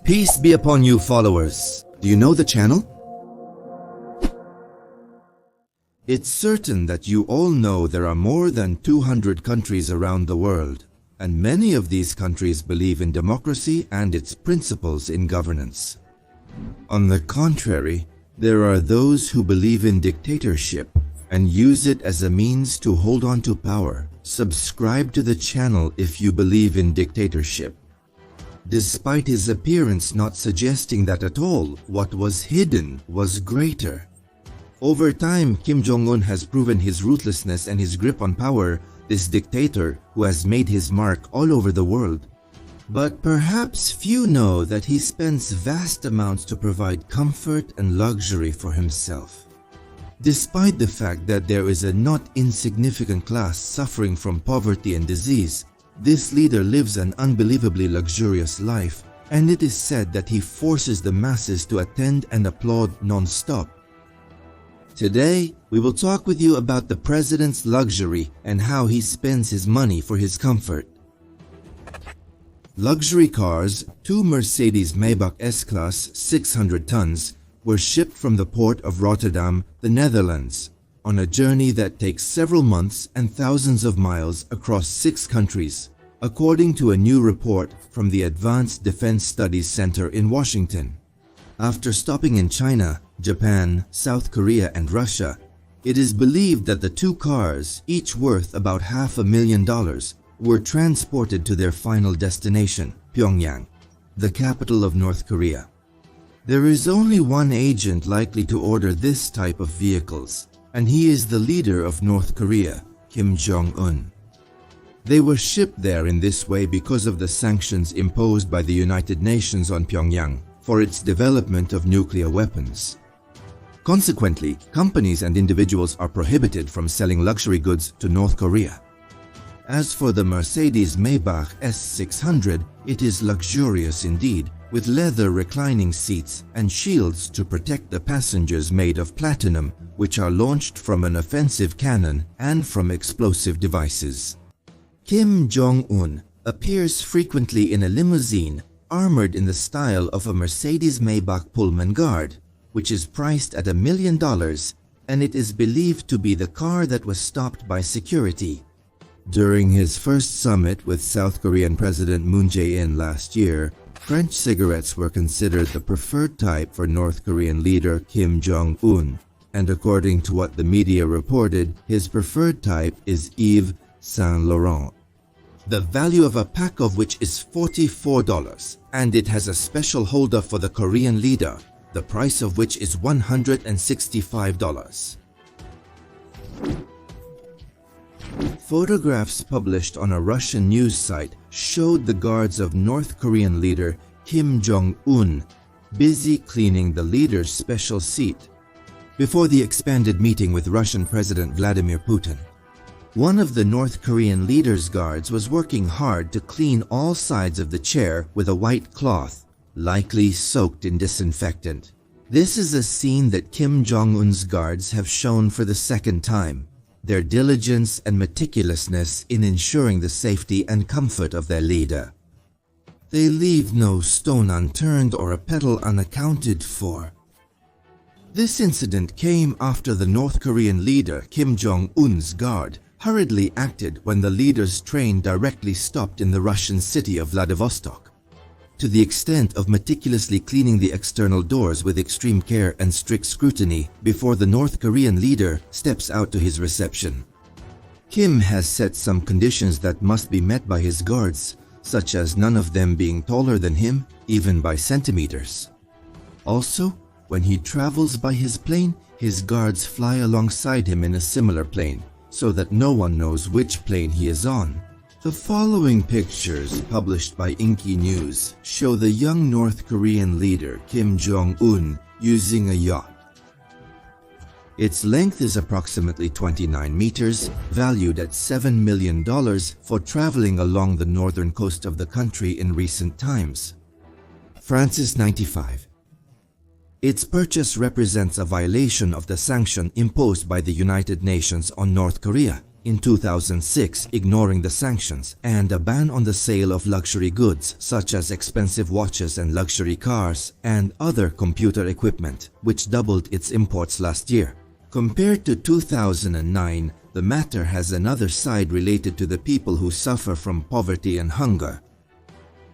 Peace be upon you, followers. Do you know the channel? It's certain that you all know there are more than 200 countries around the world, and many of these countries believe in democracy and its principles in governance. On the contrary, there are those who believe in dictatorship and use it as a means to hold on to power. Subscribe to the channel if you believe in dictatorship. Despite his appearance not suggesting that at all, what was hidden was greater. Over time, Kim Jong-un has proven his ruthlessness and his grip on power, this dictator who has made his mark all over the world. But perhaps few know that he spends vast amounts to provide comfort and luxury for himself. Despite the fact that there is a not insignificant class suffering from poverty and disease, this leader lives an unbelievably luxurious life, and it is said that he forces the masses to attend and applaud non-stop. Today, we will talk with you about the president's luxury and how he spends his money for his comfort. Luxury cars, two Mercedes-Maybach S-Class 600 tons, were shipped from the port of Rotterdam, the Netherlands, on a journey that takes several months and thousands of miles across 6 countries, according to a new report from the Advanced Defense Studies Center in Washington. After stopping in China, Japan, South Korea, and Russia, it is believed that the two cars, each worth about $500,000, were transported to their final destination, Pyongyang, the capital of North Korea. There is only one agent likely to order this type of vehicles, and he is the leader of North Korea, Kim Jong-un. They were shipped there in this way because of the sanctions imposed by the United Nations on Pyongyang for its development of nuclear weapons. Consequently, companies and individuals are prohibited from selling luxury goods to North Korea. As for the Mercedes-Maybach S600, it is luxurious indeed, with leather reclining seats and shields to protect the passengers made of platinum, which are launched from an offensive cannon and from explosive devices. Kim Jong-un appears frequently in a limousine armored in the style of a Mercedes-Maybach Pullman Guard, which is priced at $1 million, and it is believed to be the car that was stopped by security. During his first summit with South Korean President Moon Jae-in last year, French cigarettes were considered the preferred type for North Korean leader Kim Jong-un, and according to what the media reported, his preferred type is Yves Saint Laurent, the value of a pack of which is $44, and it has a special holder for the Korean leader, the price of which is $165. Photographs published on a Russian news site showed the guards of North Korean leader Kim Jong-un busy cleaning the leader's special seat before the expanded meeting with Russian President Vladimir Putin. One of the North Korean leader's guards was working hard to clean all sides of the chair with a white cloth, likely soaked in disinfectant. This is a scene that Kim Jong-un's guards have shown for the second time, their diligence and meticulousness in ensuring the safety and comfort of their leader. They leave no stone unturned or a petal unaccounted for. This incident came after the North Korean leader Kim Jong-un's guard hurriedly acted when the leader's train directly stopped in the Russian city of Vladivostok, to the extent of meticulously cleaning the external doors with extreme care and strict scrutiny before the North Korean leader steps out to his reception. Kim has set some conditions that must be met by his guards, such as none of them being taller than him, even by centimeters. Also, when he travels by his plane, his guards fly alongside him in a similar plane, so that no one knows which plane he is on. The following pictures, published by Inky News, show the young North Korean leader Kim Jong-un using a yacht. Its length is approximately 29 meters, valued at $7 million for traveling along the northern coast of the country in recent times. Francis 95. Its purchase represents a violation of the sanction imposed by the United Nations on North Korea, in 2006, ignoring the sanctions and a ban on the sale of luxury goods such as expensive watches and luxury cars and other computer equipment, which doubled its imports last year. Compared to 2009, the matter has another side related to the people who suffer from poverty and hunger.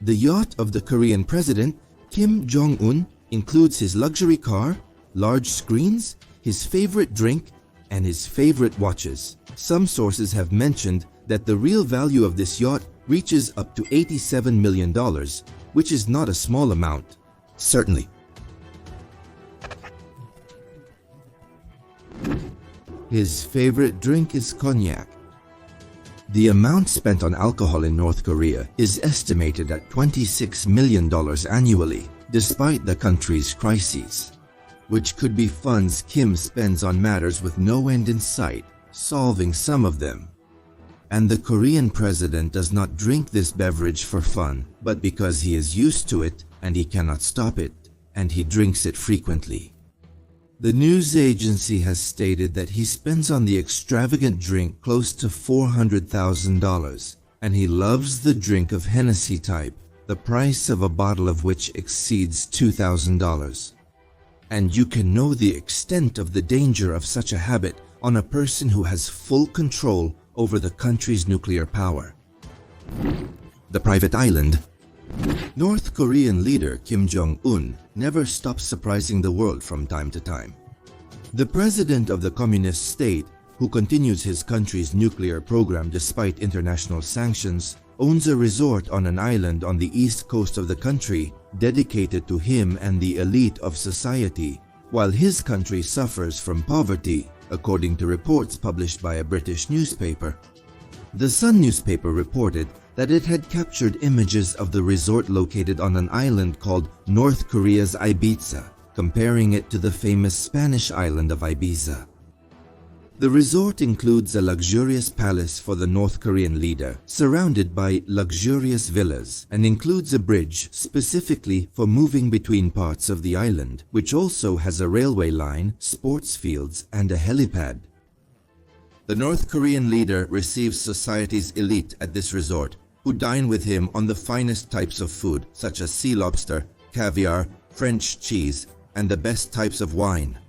The yacht of the Korean president, Kim Jong-un, includes his luxury car, large screens, his favorite drink, and his favorite watches. Some sources have mentioned that the real value of this yacht reaches up to $87 million, which is not a small amount. Certainly. His favorite drink is cognac. The amount spent on alcohol in North Korea is estimated at $26 million annually, despite the country's crises, which could be funds Kim spends on matters with no end in sight, solving some of them. And the Korean president does not drink this beverage for fun, but because he is used to it and he cannot stop it, and he drinks it frequently. The news agency has stated that he spends on the extravagant drink close to $400,000, and he loves the drink of Hennessy type, the price of a bottle of which exceeds $2,000. And you can know the extent of the danger of such a habit on a person who has full control over the country's nuclear power. The private island. North Korean leader Kim Jong-un never stops surprising the world from time to time. The president of the communist state, who continues his country's nuclear program despite international sanctions, owns a resort on an island on the east coast of the country dedicated to him and the elite of society, while his country suffers from poverty, according to reports published by a British newspaper. The Sun newspaper reported that it had captured images of the resort located on an island called North Korea's Ibiza, comparing it to the famous Spanish island of Ibiza. The resort includes a luxurious palace for the North Korean leader, surrounded by luxurious villas, and includes a bridge specifically for moving between parts of the island, which also has a railway line, sports fields, and a helipad. The North Korean leader receives society's elite at this resort, who dine with him on the finest types of food such as sea lobster, caviar, French cheese, and the best types of wine.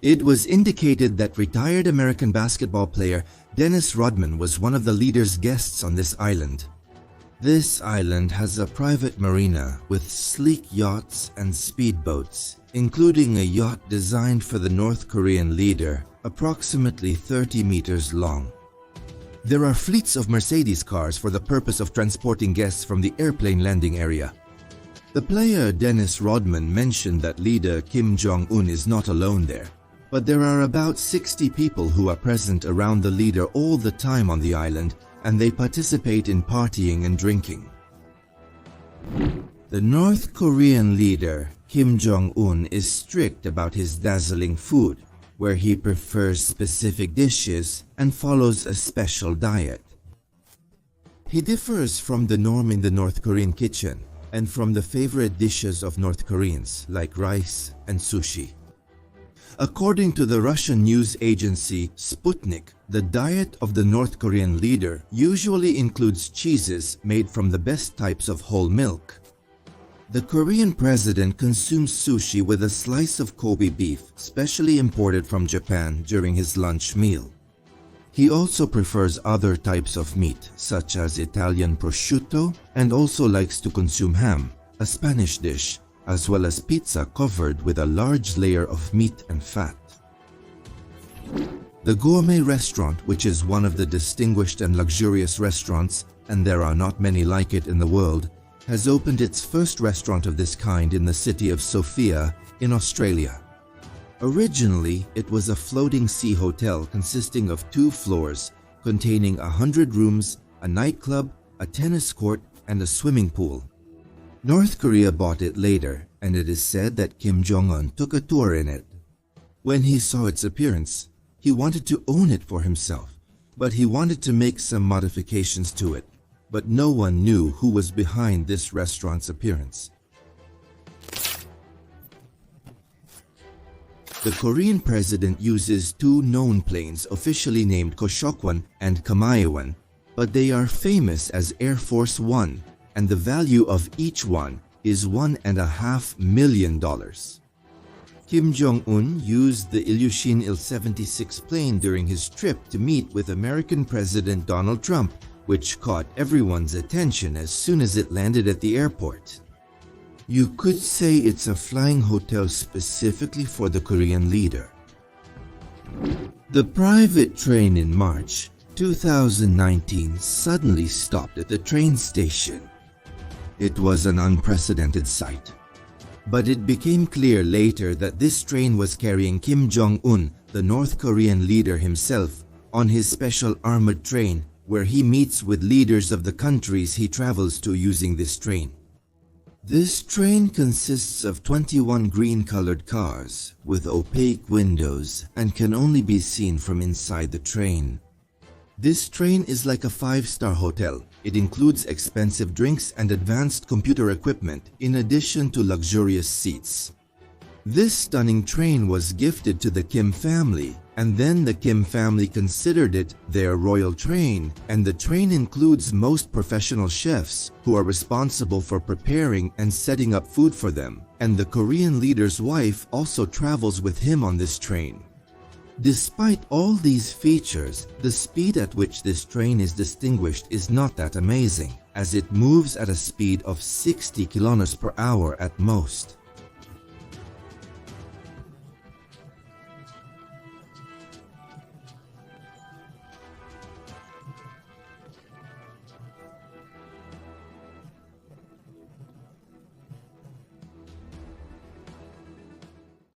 It was indicated that retired American basketball player Dennis Rodman was one of the leader's guests on this island. This island has a private marina with sleek yachts and speedboats, including a yacht designed for the North Korean leader, approximately 30 meters long. There are fleets of Mercedes cars for the purpose of transporting guests from the airplane landing area. The player Dennis Rodman mentioned that leader Kim Jong-un is not alone there, but there are about 60 people who are present around the leader all the time on the island, and they participate in partying and drinking. The North Korean leader Kim Jong-un is strict about his dazzling food, where he prefers specific dishes and follows a special diet. He differs from the norm in the North Korean kitchen and from the favorite dishes of North Koreans like rice and sushi. According to the Russian news agency Sputnik, the diet of the North Korean leader usually includes cheeses made from the best types of whole milk. The Korean president consumes sushi with a slice of Kobe beef, specially imported from Japan, during his lunch meal. He also prefers other types of meat, such as Italian prosciutto, and also likes to consume ham, a Spanish dish, as well as pizza covered with a large layer of meat and fat. The gourmet restaurant, which is one of the distinguished and luxurious restaurants, and there are not many like it in the world, has opened its first restaurant of this kind in the city of Sofia in Australia. Originally, it was a floating sea hotel consisting of 2 floors, containing 100 rooms, a nightclub, a tennis court, and a swimming pool. North Korea bought it later, and it is said that Kim Jong-un took a tour in it. When he saw its appearance, he wanted to own it for himself, but he wanted to make some modifications to it. But no one knew who was behind this restaurant's appearance. The Korean president uses two known planes officially named Koshokwan and Kamaewan, but they are famous as Air Force One, and the value of each one is $1.5 million. Kim Jong-un used the Ilyushin Il-76 plane during his trip to meet with American President Donald Trump, which caught everyone's attention as soon as it landed at the airport. You could say it's a flying hotel specifically for the Korean leader. The private train in March 2019 suddenly stopped at the train station. It was an unprecedented sight. But it became clear later that this train was carrying Kim Jong-un, the North Korean leader himself, on his special armored train, where he meets with leaders of the countries he travels to using this train. This train consists of 21 green-colored cars with opaque windows and can only be seen from inside the train. This train is like a five-star hotel. It includes expensive drinks and advanced computer equipment in addition to luxurious seats. This stunning train was gifted to the Kim family, and then the Kim family considered it their royal train, and the train includes most professional chefs who are responsible for preparing and setting up food for them, and the Korean leader's wife also travels with him on this train. Despite all these features, the speed at which this train is distinguished is not that amazing, as it moves at a speed of 60 km per hour at most.